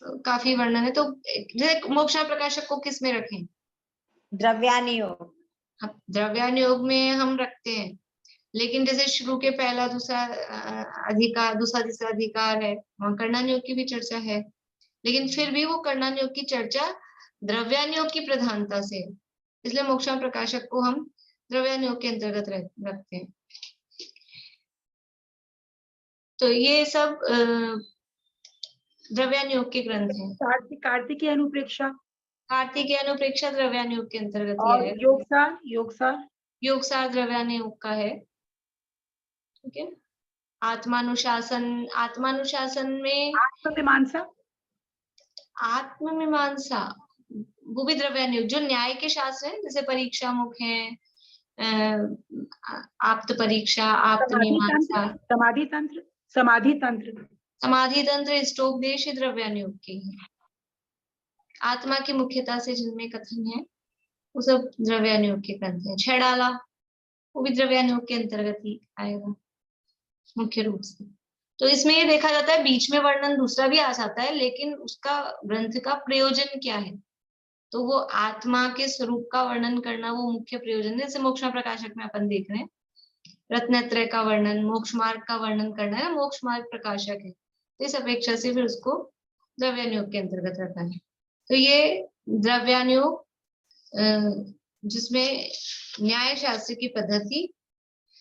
तो काफी वर्णन है। तो जैसे मोक्षा प्रकाशक को किस में रखें? द्रव्यान योग। द्रव्यान योग में हम रखते हैं, लेकिन जैसे शुरू के पहला दूसरा अधिकार, दूसरा तीसरा अधिकार है, वहां कर्णान योग की भी चर्चा है, लेकिन फिर भी वो कर्णान योग की चर्चा द्रव्यान योग की प्रधानता से है, इसलिए मोक्षा प्रकाशक को हम द्रव्यान योग के अंतर्गत रखते हैं। तो ये सब द्रव्यान योग के ग्रंथ हैं। कार्तिकीय अनुप्रेक्षा कार्तिकेय अनुप्रेक्षा द्रव्यान योग के अंतर्गत और ये है। योगसार योगसार द्रव्यान योग का है। ठीक है। आत्मानुशासन में आत्ममीमांसा आत्ममीमांसा वो भी द्रव्यान योग, जो न्याय के शास्त्र हैं जैसे परीक्षा मुख है, आप्त परीक्षा, आप्त मीमांसा, समाधि तंत्र समाधि तंत्र, इष्टोपदेश द्रव्यान योग के हैं। आत्मा की मुख्यता से जिनमें कथन है वो सब द्रव्यान योग के ग्रंथ है। छेड़ाला वो भी द्रव्यान योग के अंतर्गत ही आएगा मुख्य रूप से। तो इसमें ये देखा जाता है बीच में वर्णन दूसरा भी आ जाता है, लेकिन उसका ग्रंथ का प्रयोजन क्या है, तो वो आत्मा के स्वरूप का वर्णन करना वो मुख्य प्रयोजन है। जैसे मोक्ष प्रकाशक में अपन देख रहे हैं रत्नत्रय का वर्णन, मोक्ष मार्ग का वर्णन करना है, मोक्ष मार्ग प्रकाशक है, तो इस अपेक्षा से फिर उसको द्रव्यान योग के अंतर्गत रखा है। तो ये द्रव्यान योग जिसमें न्याय शास्त्र की पद्धति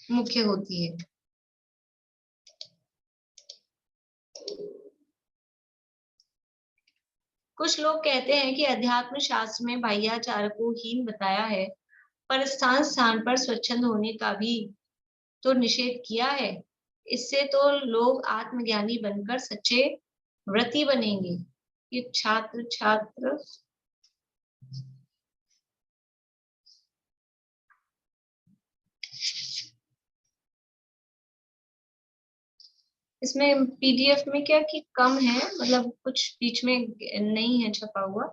मुख्य होती है। कुछ लोग कहते हैं कि अध्यात्म शास्त्र में बाह्याचार को हीन बताया है, पर स्थान स्थान पर स्वच्छंद होने का भी तो निषेध किया है। इससे तो लोग आत्मज्ञानी बनकर सच्चे व्रती बनेंगे। ये छात्र इसमें पीडीएफ में क्या कि कम है, मतलब कुछ बीच में नहीं है छपा हुआ।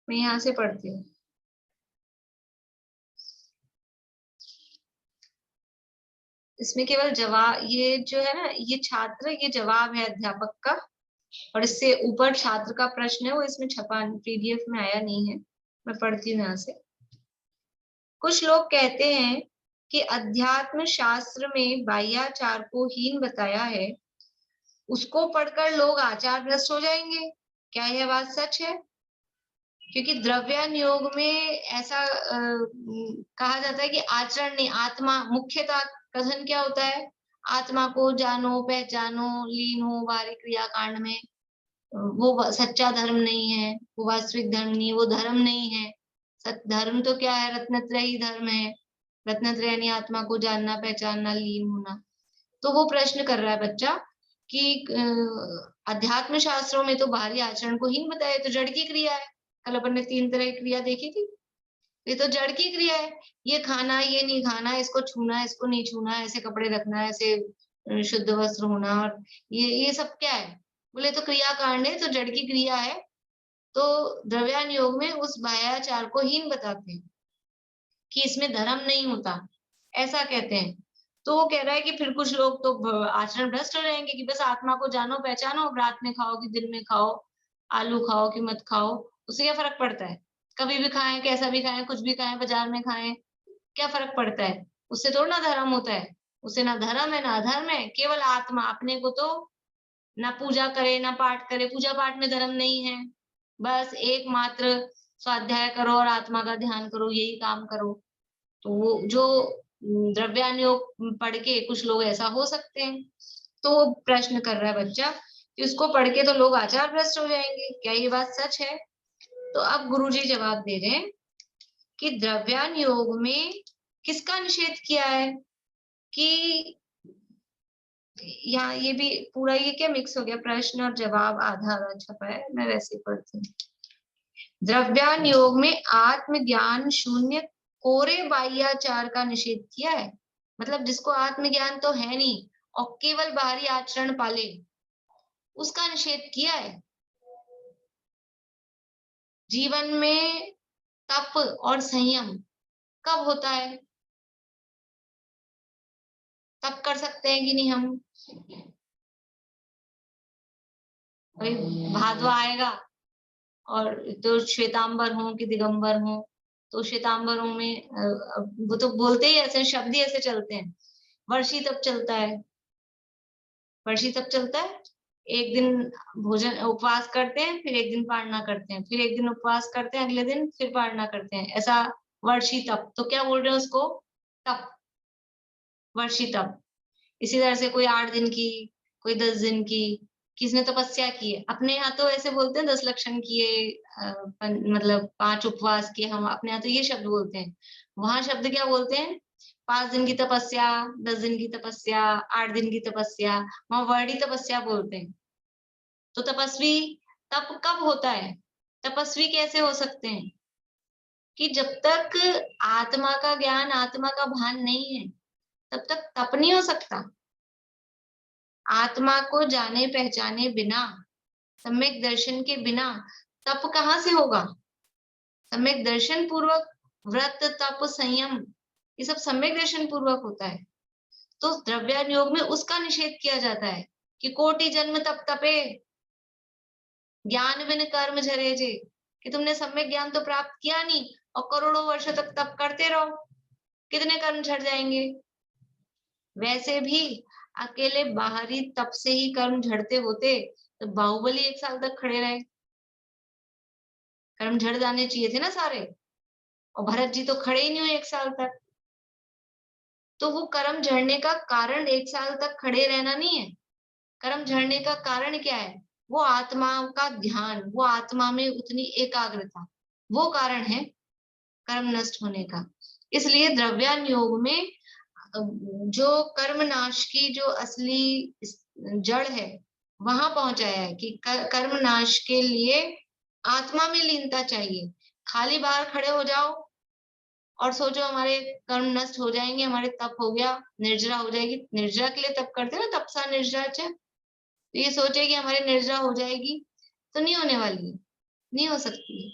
मैं यहाँ से पढ़ती हूँ। इसमें केवल जवाब, ये जो है ना ये छात्र, ये जवाब है अध्यापक का, और इससे ऊपर छात्र का प्रश्न है वो इसमें छपा पीडीएफ में आया नहीं है। मैं पढ़ती हूँ यहाँ से। कुछ लोग कहते हैं कि अध्यात्म शास्त्र में बाह्याचार को हीन बताया है, उसको पढ़कर लोग आचार भ्रष्ट हो जाएंगे। क्या यह बात सच है? क्योंकि द्रव्यान योग में ऐसा कहा जाता है कि आचरण नहीं, आत्मा मुख्यता कथन क्या होता है, आत्मा को जानो पहचानो, लीन हो बाहरी क्रियाकांड में, वो सच्चा धर्म नहीं है, वो वास्तविक धर्म नहीं, वो धर्म नहीं है। धर्म तो क्या है, रत्नत्रय ही धर्म है। रत्नत्रय यानी आत्मा को जानना पहचानना, लीन होना। तो वो प्रश्न कर रहा है बच्चा कि अध्यात्म शास्त्रों में तो बाहरी आचरण को हीन बताया, तो जड़ की क्रिया है। कल अपन ने 3 तरह की क्रिया देखी थी, ये तो जड़ की क्रिया है। ये खाना, ये नहीं खाना, इसको छूना, इसको नहीं छूना, ऐसे कपड़े रखना, ऐसे शुद्ध वस्त्र होना, और ये सब क्या है? बोले तो क्रिया कांड है, तो जड़ की क्रिया है। तो द्रव्यान योग में उस बाह्याचार को हीन बताते हैं कि इसमें धर्म नहीं होता, ऐसा कहते हैं। तो वो कह रहा है कि फिर कुछ लोग तो आचरण भ्रष्ट हो जाएंगे कि बस आत्मा को जानो पहचानो, रात में खाओ कि दिन में खाओ, आलू खाओ कि मत खाओ, उससे क्या फर्क पड़ता है? कभी भी खाएं, कैसा भी खाएं, कुछ भी खाएं, बाजार में खाएं, क्या फर्क पड़ता है? उससे थोड़ा ना धर्म होता है। उससे ना धर्म है ना अधर्म है, केवल आत्मा। अपने को तो ना पूजा करे ना पाठ करे, पूजा पाठ में धर्म नहीं है, बस एकमात्र स्वाध्याय करो और आत्मा का ध्यान करो, यही काम करो। तो वो जो द्रव्यान योग पढ़ के कुछ लोग ऐसा हो सकते हैं। तो वो प्रश्न कर रहा है बच्चा कि उसको पढ़ के तो लोग आचार भ्रष्ट हो जाएंगे, क्या ये बात सच है? तो अब गुरुजी जवाब दे रहे हैं कि द्रव्यान योग में किसका निषेध किया है, कि यहाँ ये भी पूरा, ये क्या मिक्स हो गया, प्रश्न और जवाब आधा आधा छपा है, मैं वैसे पढ़ती हूँ। द्रव्यान योग में आत्मज्ञान शून्य कोरे बाह्याचार का निषेध किया है, मतलब जिसको आत्मज्ञान तो है नहीं और केवल बाहरी आचरण पाले, उसका निषेध किया है। जीवन में तप और संयम कब होता है? तप कर सकते हैं कि नहीं हम? भाई भादवा आएगा और तो श्वेतांबर हो कि दिगंबर हो, तो श्वेतांबरों में वो तो बोलते ही ऐसे, शब्द ही ऐसे चलते हैं। वर्षी तप चलता है, वर्षी तप चलता है, एक दिन भोजन उपवास करते हैं, फिर एक दिन पारणा करते हैं, फिर एक दिन उपवास करते हैं, अगले दिन फिर पारणा करते हैं, ऐसा वर्षी तप। तो क्या बोल रहे हैं उसको? तप, वर्षी तप। इसी तरह से कोई 8 दिन की, कोई 10 दिन की, किसने तपस्या की है। अपने यहाँ तो ऐसे बोलते हैं 10 लक्षण किए, मतलब 5 उपवास किए, हम अपने यहाँ तो ये शब्द बोलते हैं। वहां शब्द क्या बोलते हैं? 5 दिन की तपस्या, 10 दिन की तपस्या, 8 दिन की तपस्या, वहां वर्णी तपस्या बोलते हैं। तो तपस्वी तप कब होता है? तपस्वी कैसे हो सकते हैं? कि जब तक आत्मा का ज्ञान, आत्मा का भान नहीं है, तब तक तप नहीं हो सकता। आत्मा को जाने पहचाने बिना, सम्यक दर्शन के बिना तप कहाँ से होगा? सम्यक दर्शन पूर्वक व्रत, तप, संयम, ये सब सम्यक दर्शन पूर्वक होता है। तो द्रव्यानुयोग में उसका निषेध किया जाता है कि कोटि जन्म तप तपे, ज्ञान बिन कर्म झरे जे, कि तुमने सम्यक ज्ञान तो प्राप्त किया नहीं और करोड़ों वर्षों तक तप करते रहो, कितने कर्म झड़ जाएंगे। वैसे भी अकेले बाहरी तप से ही कर्म झड़ते होते तो बाहुबली 1 साल तक खड़े रहे, कर्म झड़ जाने चाहिए थे ना सारे, और भरत जी तो खड़े ही नहीं हुए 1 साल तक। तो वो कर्म झड़ने का कारण 1 साल तक खड़े रहना नहीं है। कर्म झड़ने का कारण क्या है? वो आत्मा का ध्यान, वो आत्मा में उतनी एकाग्रता, वो कारण है कर्म नष्ट होने का। इसलिए द्रव्यानुयोग में जो कर्म नाश की जो असली जड़ है वहां पहुंचाया है कि कर्म नाश के लिए आत्मा में लीनता चाहिए। खाली बाहर खड़े हो जाओ और सोचो हमारे कर्म नष्ट हो जाएंगे, हमारे तप हो गया, निर्जरा हो जाएगी। निर्जरा के लिए तप करते ना, तपसा निर्जरा च, तो ये सोचे कि हमारे निर्जरा हो जाएगी, तो नहीं होने वाली है, नहीं हो सकती है।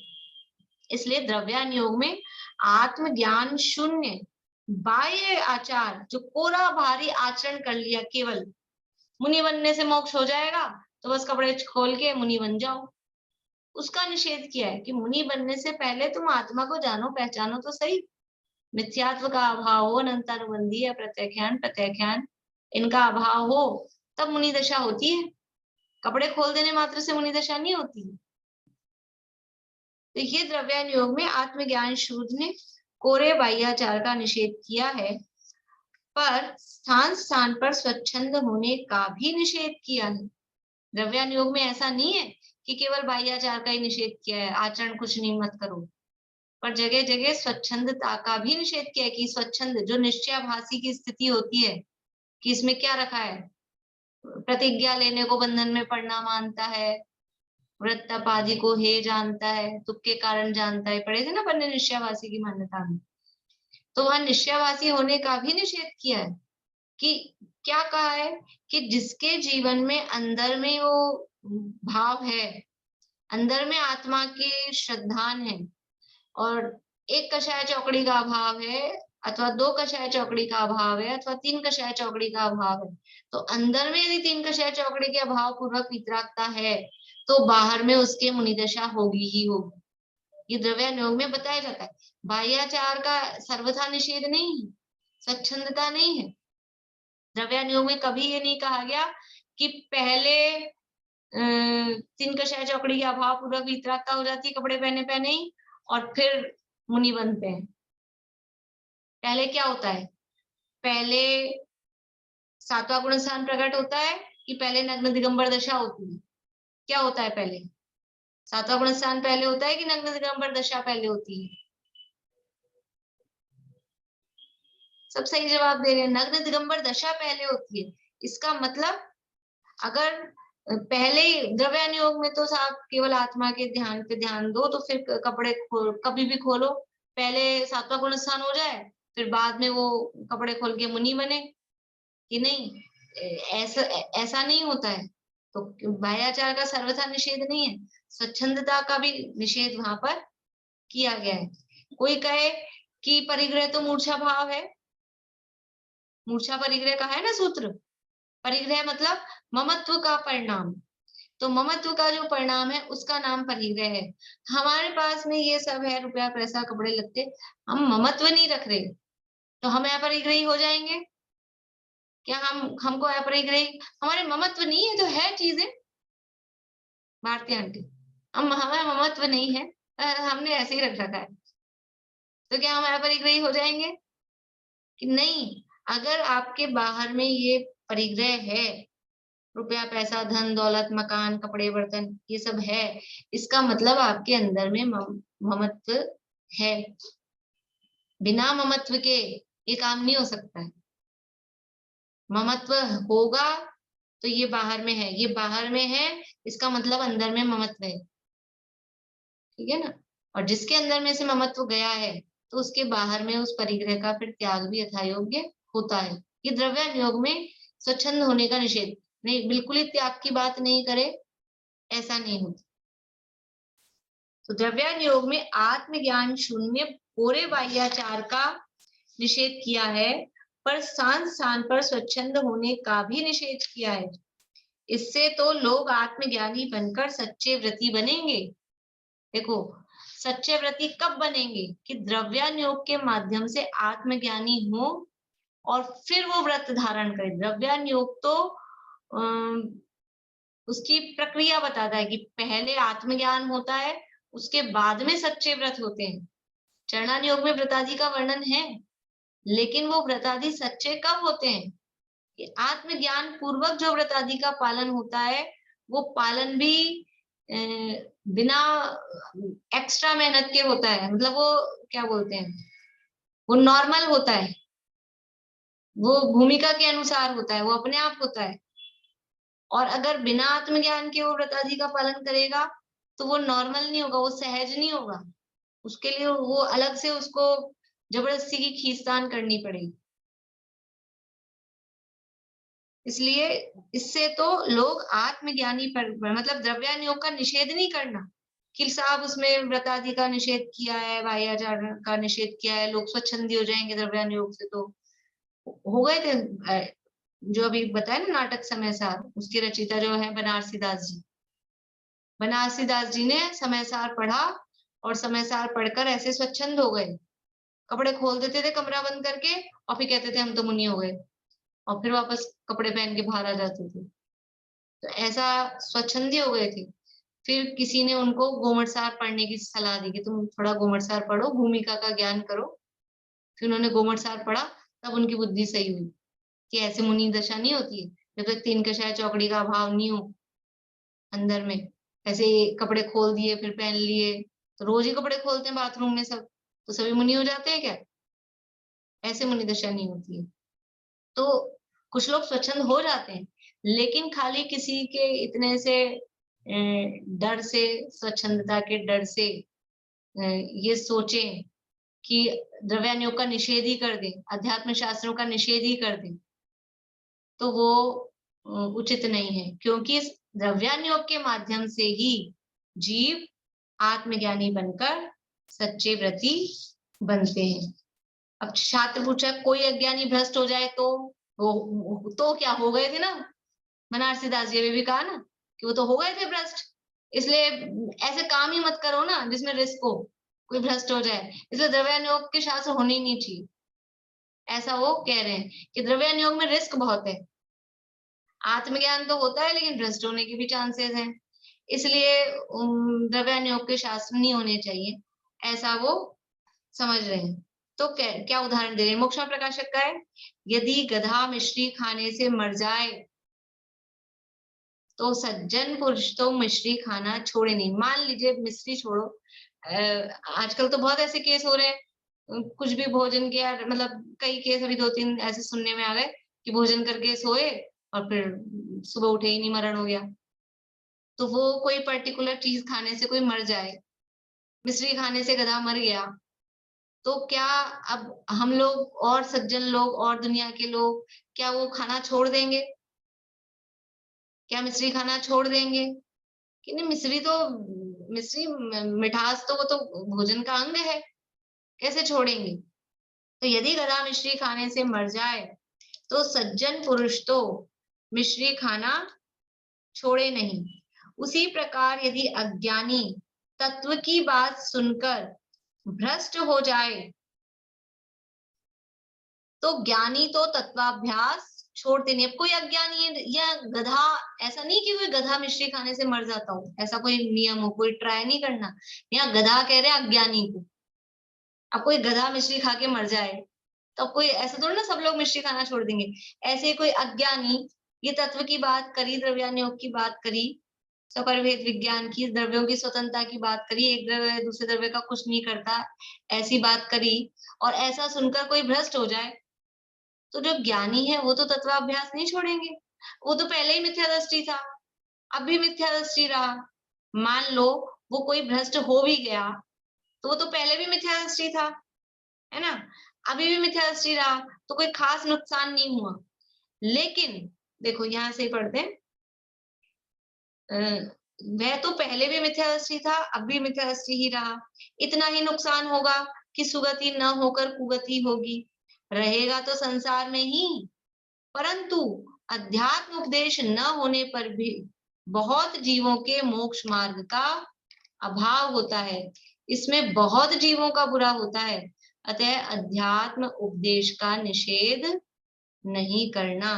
इसलिए द्रव्यानुयोग में आत्मज्ञान शून्य बाह्य आचार, जो कोरा भारी आचरण कर लिया, केवल मुनि बनने से मोक्ष हो जाएगा तो बस कपड़े खोल के मुनि बन जाओ, उसका निषेध किया है कि मुनि बनने से पहले तुम आत्मा को जानो, पहचानो तो सही। मिथ्यात्व का अभाव हो, अनंतानुबंधी या प्रत्यख्यान इनका अभाव हो तब मुनि दशा होती है। कपड़े खोल देने मात्र से मुनि दशा नहीं होती। तो ये द्रव्यानुयोग में आत्मज्ञान शून्य ने कोरे बाह्याचार का निषेध किया है, पर स्थान स्थान पर स्वच्छंद होने का भी निषेध किया है। द्रव्यानुयोग में ऐसा नहीं है कि केवल बाह्याचार का ही निषेध किया है, आचरण कुछ नहीं मत करो, पर जगह जगह स्वच्छंदता का भी निषेध किया है कि स्वच्छंद जो निश्चयाभासी की स्थिति होती है कि इसमें क्या रखा है, प्रतिज्ञा लेने को बंधन में पड़ना मानता है, व्रत तप आदि को हे जानता है, तुक के कारण जानता है, पढ़े थे ना पन्ने निश्चयाभासी की मान्यता में। तो वहां निश्चयाभासी होने का भी निषेध किया है कि क्या कहा है कि जिसके जीवन में अंदर में वो भाव है, अंदर में आत्मा के श्रद्धान है, और 1 कषाय चौकड़ी का अभाव है, अथवा 2 कषाय चौकड़ी का अभाव है, अथवा 3 कषाय चौकड़ी का अभाव है, तो अंदर में यदि 3 कषाय चौकड़ी के अभाव पूर्वक वितरागता है तो बाहर में उसके मुनिदशा होगी ही होगी। ये द्रव्यानुयोग में बताया जाता है। बाह्याचार का सर्वथा निषेध नहीं है, स्वच्छंदता नहीं है। द्रव्यानुयोग में कभी ये नहीं कहा गया कि पहले 3 कषाय चौकड़ी के अभाव पूर्वक वितरागता हो जाती है कपड़े पहने पहने ही, और फिर मुनि बनते हैं। पहले क्या होता है? पहले 7वां गुण स्थान प्रकट होता है कि पहले नग्न दिगंबर दशा होती है? क्या होता है पहले? 7वां गुण स्थान पहले होता है कि नग्न दिगंबर दशा पहले होती है? सब सही जवाब दे रहे हैं, नग्न दिगंबर दशा पहले होती है। इसका मतलब अगर पहले द्रव्यानुयोग में तो साहब केवल आत्मा के ध्यान पे ध्यान दो, तो फिर कपड़े कभी भी खोलो, पहले 7वां गुण स्थान हो जाए फिर बाद में वो कपड़े खोल के मुनि बने, कि नहीं? ऐसा ऐसा नहीं होता है। तो बाह्याचार का सर्वथा निषेध नहीं है, स्वच्छंदता का भी निषेध वहां पर किया गया है। कोई कहे कि परिग्रह तो मूर्छा भाव है, मूर्छा परिग्रह का है ना सूत्र, परिग्रह मतलब ममत्व का परिणाम, तो ममत्व का जो परिणाम है उसका नाम परिग्रह है। हमारे पास में ये सब है, रुपया पैसा कपड़े लगते, हम ममत्व नहीं रख रहे तो हम अपरिग्रही हो जाएंगे क्या? हमको अपरिग्रही, हमारे ममत्व नहीं है तो है चीजें, भारती आंटी, हमारा ममत्व नहीं है, हमने ऐसे ही रख रखा है, तो क्या हम अपरिग्रही हो जाएंगे कि नहीं? अगर आपके बाहर में ये परिग्रह है रुपया, पैसा, धन दौलत, मकान, कपड़े, बर्तन, ये सब है, इसका मतलब आपके अंदर में ममत्व है। बिना ममत्व के ये काम नहीं हो सकता है। ममत्व होगा तो ये बाहर में है, ये बाहर में है, इसका मतलब अंदर में ममत्व है, ठीक है ना। और जिसके अंदर में से ममत्व गया है तो उसके बाहर में उस परिग्रह का फिर त्याग भी यथायोग्य होता है। ये द्रव्यानुयोग में स्वच्छंद होने का निषेध नहीं, बिल्कुल ही त्याग की बात नहीं करे, ऐसा नहीं होता। तो द्रव्यानुयोग में आत्मज्ञान शून्य पूरे बाह्याचार का निषेध किया है, पर स्थान स्थान पर स्वच्छंद होने का भी निषेध किया है। इससे तो लोग आत्मज्ञानी बनकर सच्चे व्रती बनेंगे। देखो, सच्चे व्रती कब बनेंगे कि द्रव्यानुयोग के माध्यम से आत्मज्ञानी हो और फिर वो व्रत धारण करे। द्रव्यानुयोग तो उसकी प्रक्रिया बताता है कि पहले आत्मज्ञान होता है, उसके बाद में सच्चे व्रत होते हैं। चरणानुयोग में व्रतादि का वर्णन है, लेकिन वो व्रतादि सच्चे कब होते हैं? आत्मज्ञान पूर्वक जो व्रतादि का पालन होता है, वो पालन भी बिना एक्स्ट्रा मेहनत के होता है। मतलब वो क्या बोलते हैं, वो नॉर्मल होता है, वो भूमिका के अनुसार होता है, वो अपने आप होता है। और अगर बिना आत्मज्ञान के वो व्रतादि का पालन करेगा तो वो नॉर्मल नहीं होगा, वो सहज नहीं होगा। उसके लिए वो अलग से उसको जबरदस्ती की खींचतान करनी पड़ेगी। इसलिए इससे तो लोग आत्मज्ञानी पर मतलब द्रव्यानुयोग का निषेध नहीं करना कि साहब उसमें व्रतादि का निषेध किया है, बाह्याचार का निषेध किया है, लोग स्वच्छंदी हो जाएंगे द्रव्यानुयोग से। तो हो गए थे जो अभी बताया ना नाटक समय सार, उसके रचयिता जो है बनारसी दास जी। बनारसी दास जी ने समय सार पढ़ा और समय सार पढ़कर ऐसे स्वच्छंद हो गए, कपड़े खोल देते थे कमरा बंद करके और फिर कहते थे हम तो मुनि हो गए, और फिर वापस कपड़े पहन के बाहर आ जाते थे। तो ऐसा स्वच्छंदी हो गए थे। फिर किसी ने उनको गोमटसार पढ़ने की सलाह दी कि तुम थोड़ा गोमटसार पढ़ो, भूमिका का ज्ञान करो। फिर उन्होंने गोमटसार पढ़ा, तब उनकी बुद्धि सही हुई कि ऐसे मुनि दशा नहीं होती है जब तक तीन कषाय चौकड़ी का अभाव नहीं हो अंदर में। ऐसे कपड़े खोल दिए फिर पहन लिए, तो रोज ही कपड़े खोलते हैं बाथरूम में सब, तो सभी मुनि हो जाते हैं क्या? ऐसे मुनि दशा नहीं होती है। तो कुछ लोग स्वच्छंद हो जाते हैं, लेकिन खाली किसी के इतने से डर से, स्वच्छंदता के डर से ये सोचें कि द्रव्यानुयोग का निषेध ही कर दें, अध्यात्म शास्त्रों का निषेध ही कर दें, तो वो उचित नहीं है। क्योंकि इस द्रव्यानुयोग के माध्यम से ही जीव आत्मज्ञानी बनकर सच्चे व्रती बनते हैं। अब छात्र पूछा कोई अज्ञानी भ्रष्ट हो जाए तो क्या हो गए थे ना, बनारसी दास जी ने भी कहा ना कि वो तो हो गए थे भ्रष्ट। इसलिए ऐसे काम ही मत करो ना जिसमें रिस्क हो, कोई भ्रष्ट हो जाए। इसलिए द्रव्यानुयोग के शास्त्र होने ही नहीं चाहिए, ऐसा वो कह रहे हैं कि द्रव्यानुयोग में रिस्क बहुत है। आत्मज्ञान तो होता है लेकिन भ्रष्ट होने के भी चांसेस हैं, इसलिए द्रव्यानुयोग के शास्त्र नहीं होने चाहिए, ऐसा वो समझ रहे हैं। तो क्या उदाहरण दे रहे हैं, मोक्षमा प्रकाशक का है, यदि गधा मिश्री खाने से मर जाए तो सज्जन पुरुष तो मिश्री खाना छोड़े नहीं। मान लीजिए मिश्री छोड़ो, आजकल तो बहुत ऐसे केस हो रहे हैं, कुछ भी भोजन किया, मतलब कई केस अभी 2-3 ऐसे सुनने में आ गए कि भोजन करके सोए और फिर सुबह उठे ही नहीं, मरण हो गया। तो वो कोई पर्टिकुलर चीज खाने से कोई मर जाए, मिश्री खाने से गधा मर गया, तो क्या अब हम लोग और सज्जन लोग और दुनिया के लोग क्या वो खाना छोड़ देंगे? क्या मिश्री खाना छोड़ देंगे कि नहीं? मिश्री मिठास तो वो तो भोजन का अंग है, कैसे छोड़ेंगे? तो यदि गधा मिश्री खाने से मर जाए तो सज्जन पुरुष तो मिश्री खाना छोड़े नहीं। उसी प्रकार यदि अज्ञानी तत्व की बात सुनकर भ्रष्ट हो जाए तो ज्ञानी तो तत्वाभ्यास छोड़ते नहीं। अब कोई अज्ञानी है या गधा, ऐसा नहीं कि कोई गधा मिश्री खाने से मर जाता हो, ऐसा कोई नियम हो, कोई ट्राई नहीं करना। यहाँ गधा कह रहे हैं अज्ञानी को। अब कोई गधा मिश्री खा के मर जाए तो कोई ऐसा थोड़ा ना सब लोग मिश्री खाना छोड़ देंगे। ऐसे कोई अज्ञानी ये तत्व की बात करी, द्रव्यानुयोग की बात करी, स्वपरिभेद विज्ञान की, द्रव्यों की स्वतंत्रता की बात करी, एक द्रव्य दूसरे द्रव्य का कुछ नहीं करता, ऐसी बात करी, और ऐसा सुनकर कोई भ्रष्ट हो जाए तो जो ज्ञानी है वो तो तत्वाभ्यास नहीं छोड़ेंगे। वो तो पहले ही मिथ्या दृष्टि था, अब भी मिथ्या दृष्टि रहा। मान लो वो कोई भ्रष्ट हो भी गया तो वो तो पहले भी मिथ्या दृष्टि था, है ना, अभी भी मिथ्या दृष्टि रहा, तो कोई खास नुकसान नहीं हुआ। लेकिन देखो यहाँ से ही पढ़ते हैं, वह तो पहले भी मिथ्या दृष्टि था, अब भी मिथ्या दृष्टि ही रहा। इतना ही नुकसान होगा कि सुगति न होकर कुगति होगी, रहेगा तो संसार में ही, परंतु अध्यात्म उपदेश न होने पर भी बहुत जीवों के मोक्ष मार्ग का अभाव होता है। इसमें बहुत जीवों का बुरा होता है, अतः अध्यात्म उपदेश का निषेध नहीं करना।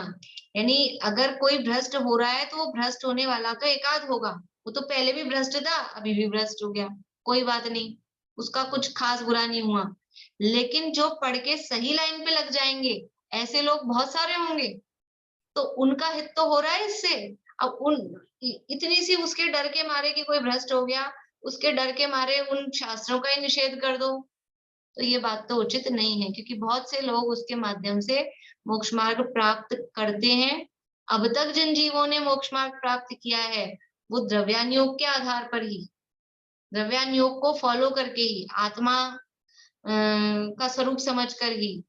यानी अगर कोई भ्रष्ट हो रहा है तो वो भ्रष्ट होने वाला तो एकाध होगा, वो तो पहले भी भ्रष्ट था, अभी भी भ्रष्ट हो गया, कोई बात नहीं, उसका कुछ खास बुरा नहीं हुआ। लेकिन जो पढ़ के सही लाइन पे लग जाएंगे, ऐसे लोग बहुत सारे होंगे, तो उनका हित तो हो रहा है इससे। अब उन इतनी सी उसके डर के मारे कि कोई भ्रष्ट हो गया, उसके डर के मारे उन शास्त्रों का ही निषेध कर दो, तो ये बात तो उचित नहीं है, क्योंकि बहुत से लोग उसके माध्यम से मोक्ष मार्ग प्राप्त करते हैं। अब तक जिन जीवों ने मोक्ष मार्ग प्राप्त किया है वो द्रव्यानुयोग के आधार पर ही, द्रव्यानुयोग को फॉलो करके ही, आत्मा का स्वरूप समझकर ही,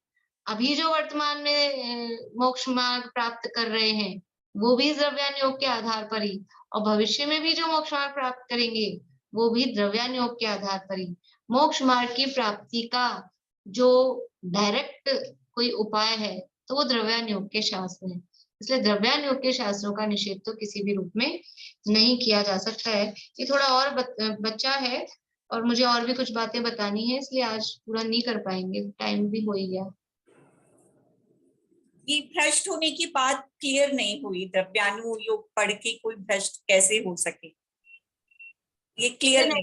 अभी जो वर्तमान में मोक्ष मार्ग प्राप्त कर रहे हैं वो भी द्रव्यानुयोग के आधार पर ही, और भविष्य में भी जो मोक्ष मार्ग प्राप्त करेंगे वो भी द्रव्यानुयोग के आधार पर ही। मोक्ष मार्ग की प्राप्ति का जो डायरेक्ट कोई उपाय है तो वो द्रव्यानुयोग के शास्त्र है। इसलिए द्रव्यानुयोग के शास्त्रों का निषेध तो किसी भी रूप में नहीं किया जा सकता है। ये थोड़ा और बच्चा है और मुझे और भी कुछ बातें बतानी है, इसलिए आज पूरा नहीं कर पाएंगे, टाइम भी हो ही गया। ये भ्रष्ट होने की बात क्लियर नहीं हुई, द्रव्यानुयोग पढ़ के कोई भ्रष्ट कैसे हो सके, ये क्लियर नहीं।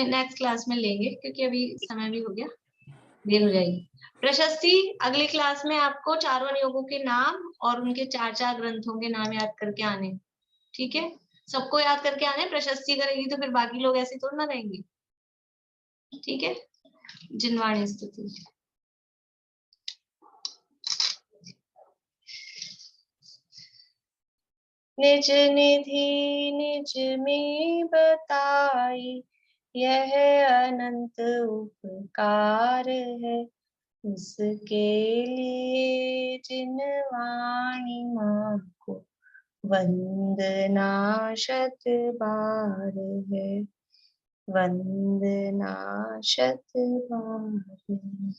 नेक्स्ट क्लास में लेंगे, क्योंकि अभी समय भी हो गया, देर हो जाएगी। प्रशस्ति अगली क्लास में आपको चारों अनुयोगों के नाम और उनके 4-4 ग्रंथों के नाम याद करके आने, ठीक है, सबको याद करके आने। प्रशस्ति करेगी तो फिर बाकी लोग ऐसे थोड़ा ना रहेंगे, ठीक है। जिनवाणी स्तुति। निज निधि निज में बताई, यह अनंत उपकार है, उसके लिए जिनवाणी माँ को वंदना शत बार है, वंदना शत बार है।